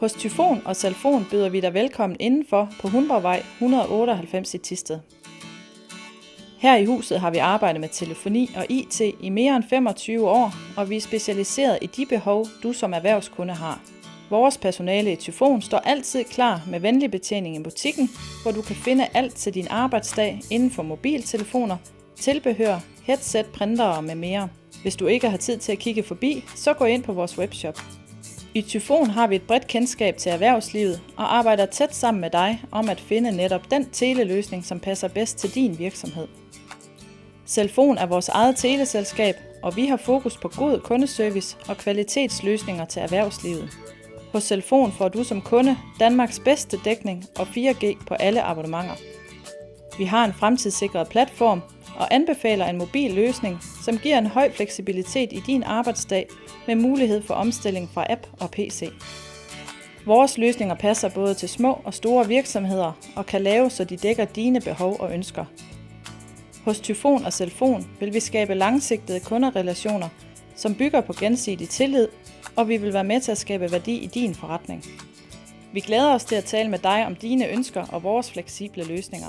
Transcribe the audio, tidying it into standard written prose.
Hos Tyfon og Celfon byder vi dig velkommen indenfor på Hundborgvej 198 i Thisted. Her i huset har vi arbejdet med telefoni og IT i mere end 25 år, og vi er specialiseret i de behov, du som erhvervskunde har. Vores personale i Tyfon står altid klar med venlig betjening i butikken, hvor du kan finde alt til din arbejdsdag inden for mobiltelefoner, tilbehør, headset, printere med mere. Hvis du ikke har tid til at kigge forbi, så gå ind på vores webshop. I Tyfon har vi et bredt kendskab til erhvervslivet og arbejder tæt sammen med dig om at finde netop den teleløsning, som passer bedst til din virksomhed. Celfon er vores eget teleselskab, og vi har fokus på god kundeservice og kvalitetsløsninger til erhvervslivet. Hos Celfon får du som kunde Danmarks bedste dækning og 4G på alle abonnementer. Vi har en fremtidssikret platform og anbefaler en mobil løsning, som giver en høj fleksibilitet i din arbejdsdag med mulighed for omstilling fra app og PC. Vores løsninger passer både til små og store virksomheder og kan laves, så de dækker dine behov og ønsker. Hos Tyfon og Celfon vil vi skabe langsigtede kunderelationer, som bygger på gensidig tillid, og vi vil være med til at skabe værdi i din forretning. Vi glæder os til at tale med dig om dine ønsker og vores fleksible løsninger.